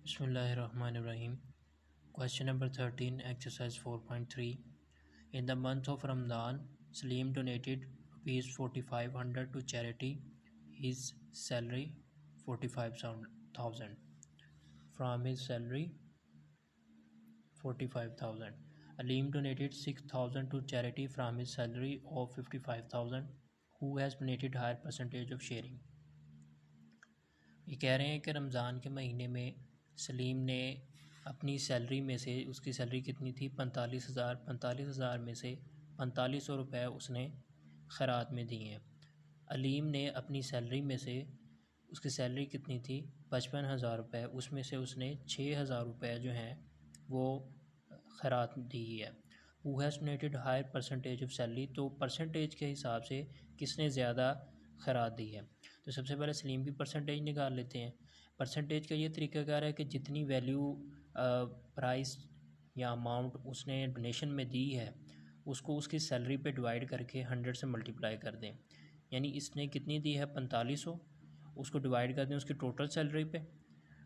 Bismillahirrahmanirrahim. Question number 13, exercise 4.3. In the month of Ramadan, Salim donated rupees 4500 to charity. His salary 45,000. From his salary 45,000. Alim donated 6,000 to charity from his salary of 55,000. Who has donated higher percentage of sharing? ये कह रहे हैं कि रमज़ान के महीने में सलीम ने अपनी सैलरी में से, उसकी सैलरी कितनी थी 45,000, 45,000 में से 4500 रुपये उसने खैरात में दिए हैं। अलीम ने अपनी सैलरी में से, उसकी सैलरी कितनी थी 55,000 रुपये, उसमें से उसने 6,000 रुपये जो हैं वो खैरात दी है। Who has donated higher percentage of salary, तो परसेंटेज के हिसाब से किसने ज़्यादा खैरात दी है। तो सबसे पहले सलीम की परसेंटेज निकाल लेते हैं। परसेंटेज का ये तरीकाकार है कि जितनी वैल्यू प्राइस या अमाउंट उसने डोनेशन में दी है उसको उसकी सैलरी पे डिवाइड करके 100 से मल्टीप्लाई कर दें। यानी इसने कितनी दी है 4500, उसको डिवाइड कर दें उसकी टोटल सैलरी पे।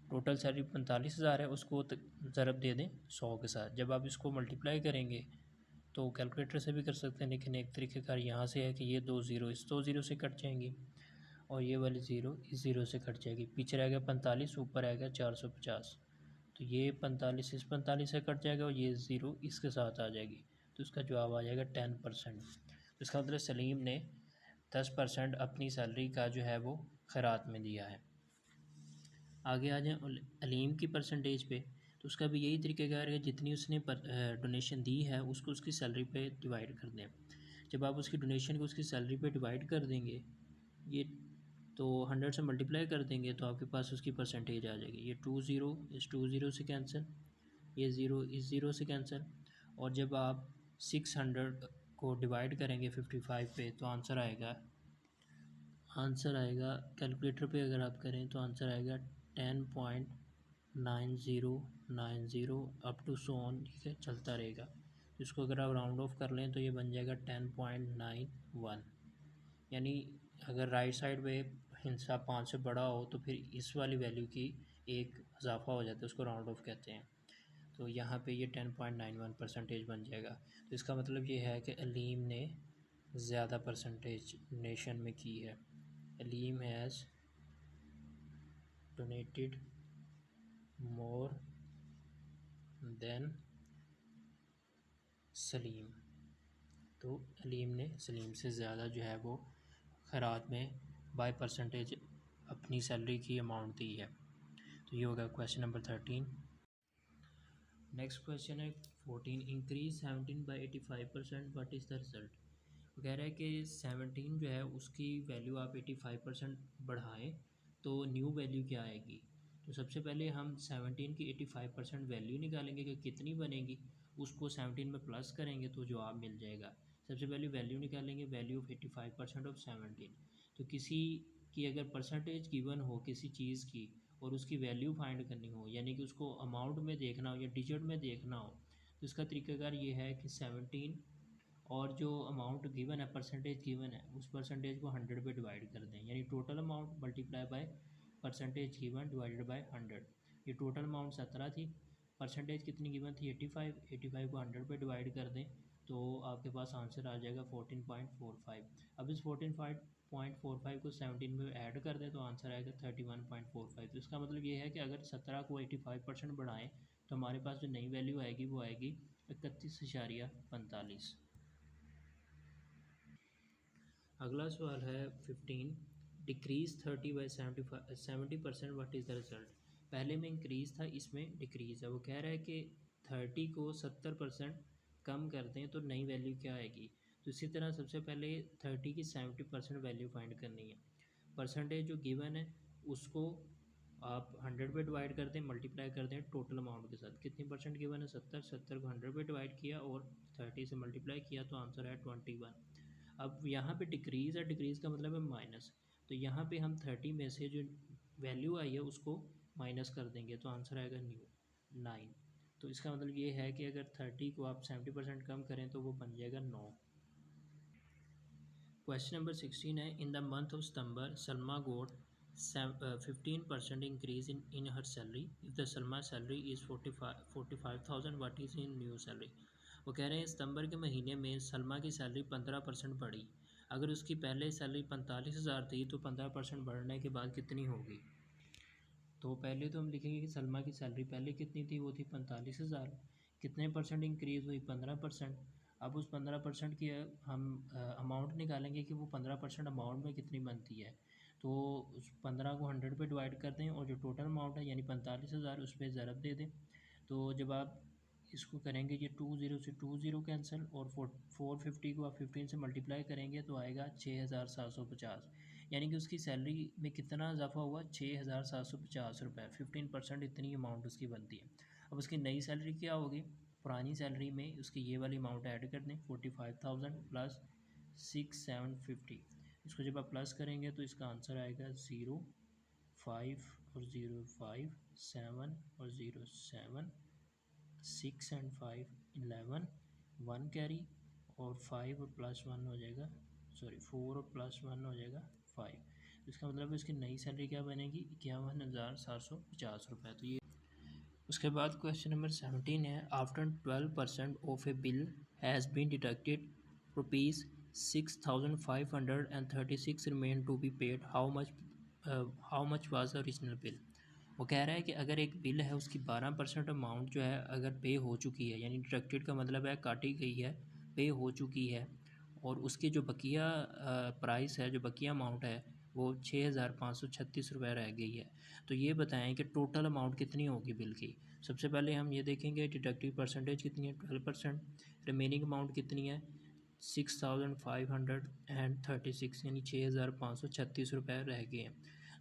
टोटल सैलरी 45,000 है, उसको ज़रब दे दें 100 के साथ। जब आप इसको मल्टीप्लाई करेंगे तो कैलकुलेटर से भी कर सकते हैं, लेकिन एक तरीक़ेकार यहाँ से है कि ये 2 ज़ीरो इस 2 ज़ीरो से कट जाएंगी और ये वाली ज़ीरो इस ज़ीरो से कट जाएगी। पीछे रह गया 45, ऊपर रहेगा 450। तो ये 45 इस 45 से कट जाएगा और ये ज़ीरो इसके साथ आ जाएगी। तो इसका जवाब आ जाएगा 10%। तो इसका मतलब सलीम ने 10% अपनी सैलरी का जो है वो खैरात में दिया है। आगे आ जाए अलीम की परसेंटेज पे, तो उसका भी यही तरीक़ेकार है, जितनी उसने डोनेशन दी है उसको उसकी सैलरी पे डिवाइड कर दें। जब आप उसकी डोनेशन को उसकी सैलरी पे डिवाइड कर देंगे, ये तो 100 से मल्टीप्लाई कर देंगे तो आपके पास उसकी परसेंटेज आ जाएगी। ये 2 ज़ीरो इस 2 ज़ीरो से कैंसिल, ये ज़ीरो इस ज़ीरो से कैंसिल, और जब आप 600 को डिवाइड करेंगे 55 पे तो आंसर आएगा कैलकुलेटर पे अगर आप करें तो आंसर आएगा 10.9090 अप टू सो ऑन, ठीक है, चलता रहेगा। इसको अगर आप राउंड ऑफ कर लें तो ये बन जाएगा 10.91। यानी अगर राइट साइड पे हिस्सा 5 से बड़ा हो तो फिर इस वाली वैल्यू की एक इजाफा हो जाता है, उसको राउंड ऑफ कहते हैं। तो यहाँ पे ये 10.91% बन जाएगा। तो इसका मतलब ये है कि अलीम ने ज़्यादा परसेंटेज डोनेशन में की है। Aleem has donated more than Salim. तो अलीम ने सलीम से ज़्यादा जो है वो खैरात में बाय परसेंटेज अपनी सैलरी की अमाउंट दी है। तो ये होगा क्वेश्चन नंबर 13। नेक्स्ट क्वेश्चन है 14, increase 17 by 85%, what is the result. वो कह रहा है कि 17 जो है उसकी वैल्यू आप 85% बढ़ाएं तो न्यू वैल्यू क्या आएगी। तो सबसे पहले हम 17 की 85% वैल्यू निकालेंगे कि कितनी बनेगी, उसको 17 में प्लस करेंगे तो जवाब मिल जाएगा। सबसे पहले वैल्यू निकालेंगे, वैल्यू ऑफ 85% ऑफ 17। तो किसी की अगर परसेंटेज गिवन हो किसी चीज़ की और उसकी वैल्यू फाइंड करनी हो, यानी कि उसको अमाउंट में देखना हो या डिजिट में देखना हो, तो इसका तरीकाकार ये है कि 17 और जो अमाउंट गिवन है, परसेंटेज गिवन है, उस परसेंटेज को 100 पे डिवाइड कर दें। यानी total amount multiply by percentage given divided by 100। ये टोटल अमाउंट 17 थी, परसेंटेज कितनी गिवन थी 85, 85 को 100 पे डिवाइड कर दें तो आपके पास आंसर आ जाएगा 14.45। अब इस 14.45 को 17 में ऐड कर दें तो आंसर आएगा 31.45। तो इसका मतलब ये है कि अगर 17 को 85% बढ़ाएँ तो हमारे पास जो नई वैल्यू आएगी वो आएगी 31.45। अगला सवाल है 15, decrease 30 by 70%, what is the result. पहले में इंक्रीज़ था, इसमें डिक्रीज़ है। वो कह रहा है कि 30 को 70% कम कर दें तो नई वैल्यू क्या आएगी। तो इसी तरह सबसे पहले 30 की 70% वैल्यू फाइंड करनी है। परसेंटेज जो गिवन है उसको आप 100 पे डिवाइड कर दें, मल्टीप्लाई कर दें टोटल अमाउंट के साथ। कितनी परसेंट गिवन है 70, 70 को 100 पे डिवाइड किया और 30 से मल्टीप्लाई किया तो आंसर है 21। अब यहाँ पे डिक्रीज़ है, डिक्रीज़ का मतलब है माइनस, तो यहाँ पे हम 30 में से जो वैल्यू आई है उसको माइनस कर देंगे तो आंसर आएगा 9। तो इसका मतलब ये है कि अगर 30 को आप 70% कम करें तो वो बन जाएगा 9। क्वेश्चन नंबर 16 है, in the month of September Salma got 15% increase in her salary. If the Salma salary is 45,000, what is in new salary? वो कह रहे हैं सितंबर के महीने में सलमा की सैलरी 15% बढ़ी। अगर उसकी पहले सैलरी 45,000 थी तो 15% बढ़ने के बाद कितनी होगी? तो पहले तो हम लिखेंगे कि सलमा की सैलरी पहले कितनी थी, वो थी 45,000। कितने परसेंट इंक्रीज़ हुई? 15%। अब उस 15% की हम अमाउंट निकालेंगे कि वो 15% अमाउंट में कितनी बनती है। तो उस 15 को 100 पे डिवाइड कर दें और जो टोटल अमाउंट है यानी 45,000 उस पर ज़रब दे दें। तो जब आप इसको करेंगे ये 20 से 20 कैंसिल और 450 को आप 15 से मल्टीप्लाई करेंगे तो आएगा 6,750। यानी कि उसकी सैलरी में कितना इजाफा हुआ? 6,750 रुपये। 15% इतनी अमाउंट उसकी बनती है। अब उसकी नई सैलरी क्या होगी? पुरानी सैलरी में उसकी ये वाली अमाउंट ऐड कर दें, 45,000 प्लस 6,750। इसको जब आप प्लस करेंगे तो इसका आंसर आएगा 0, 5 और 0, 5, 7 और 0, 7, 6 एंड 5, 11, 1 कैरी और 5 और प्लस 1 हो जाएगा, सॉरी 4 और प्लस 1 हो जाएगा 5। इसका मतलब है इसकी नई सैलरी क्या बनेगी? 51,750 रुपये। तो ये उसके बाद क्वेश्चन नंबर 17 है, after 12% of a bill has been deducted ₹6,536 remain to be paid, how much was the original bill? वो कह रहा है कि अगर एक बिल है उसकी 12% अमाउंट जो है अगर पे हो चुकी है, यानी डिडक्टेड का मतलब है काटी गई है, पे हो चुकी है, और उसकी जो बकिया प्राइस है, जो बकिया अमाउंट है वो 6,536 रुपये रह गई है। तो ये बताएं कि टोटल अमाउंट कितनी होगी बिल की। सबसे पहले हम ये देखेंगे डिडक्टिव परसेंटेज कितनी है, 12%। रिमेनिंग अमाउंट कितनी है, 6,536, यानी 6,536 रुपये रह गए हैं।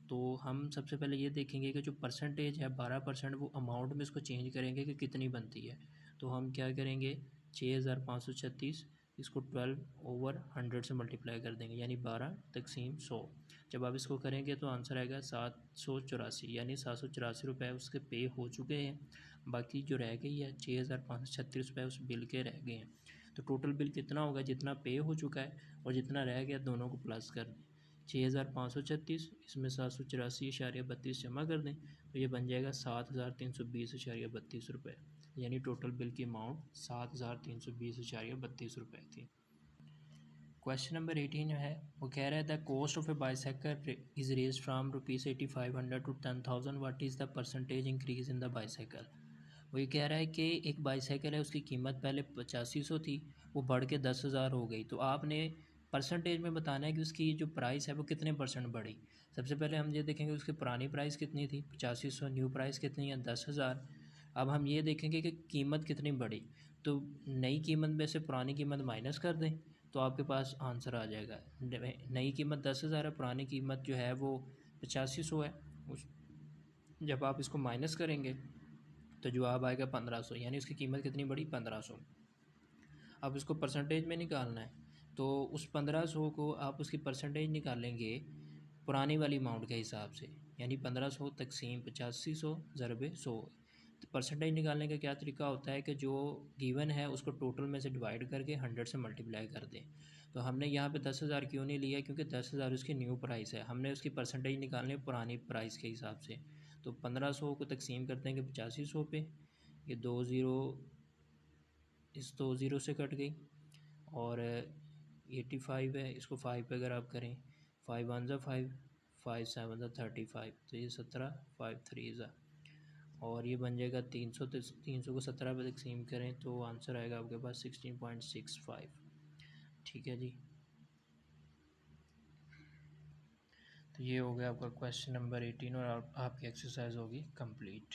तो हम सबसे पहले ये देखेंगे कि जो परसेंटेज है 12%, वो अमाउंट में इसको चेंज करेंगे कि कितनी बनती है। तो हम क्या करेंगे, 6,536 इसको 12/100 से मल्टीप्लाई कर देंगे, यानी 12/100। जब आप इसको करेंगे तो आंसर आएगा 784, यानी 784 रुपये उसके पे हो चुके हैं। बाकी जो रह गई है 6,536 रुपये उस बिल के रह गए हैं। तो टोटल बिल कितना होगा? जितना पे हो चुका है और जितना रह गया दोनों को प्लस कर दें। 6,536 इसमें 784.32 जमा कर दें तो ये बन जाएगा 7,320.32 रुपये, यानी टोटल बिल की अमाउंट 7,320.32 रुपये थी। क्वेश्चन नंबर 18 है, वो कह रहा है the cost of a bicycle is raise from ₹8,500 to 10,000, what is the percentage increase in the bicycle? वो ये कह रहा है कि एक बाईसाइकिल है उसकी कीमत पहले 8500 थी, वो बढ़ के 10,000 हो गई। तो आपने परसेंटेज में बताना है कि उसकी जो प्राइस है वो कितने परसेंट बढ़ी। सबसे पहले हम ये देखेंगे उसकी पुरानी प्राइस कितनी थी, 8500। न्यू प्राइस कितनी है, 10,000। अब हम ये देखेंगे कि कीमत कितनी बढ़ी। तो नई कीमत में से पुरानी कीमत माइनस कर दें तो आपके पास आंसर आ जाएगा। नई कीमत 10,000 है, पुरानी कीमत जो है वो 8500 है। उस जब आप इसको माइनस करेंगे तो जवाब आएगा 1500, यानी उसकी कीमत कितनी बढ़ी, 1500। अब इसको परसेंटेज में निकालना है तो उस 1500 को आप उसकी परसेंटेज निकालेंगे पुरानी वाली अमाउंट के हिसाब से, यानी 1500 तकसीम 8500 ज़रबे 100। तो परसेंटेज निकालने का क्या तरीका होता है कि जो गिवन है उसको टोटल में से डिवाइड करके 100 से मल्टीप्लाई कर दें। तो हमने यहाँ पे 10,000 क्यों नहीं लिया, क्योंकि 10,000 उसकी न्यू प्राइस है, हमने उसकी परसेंटेज निकालनी है पुरानी प्राइस के हिसाब से। तो 1500 को तकसीम करते हैं कि 8500 पे, ये 2 ज़ीरो इस 2 ज़ीरो से कट गई, और 85 है, इसको 5 पे अगर आप करें, 5 1 ज़ा 5, 5 7 ज़ा 35, तो ये 17, 5 3 ज़ा, और ये बन जाएगा 300। 300 को 17 पे तकसीम करें तो आंसर आएगा आपके पास 16.65। ठीक है जी, तो ये हो गया आपका क्वेश्चन नंबर 18 और आपकी एक्सरसाइज होगी कंप्लीट।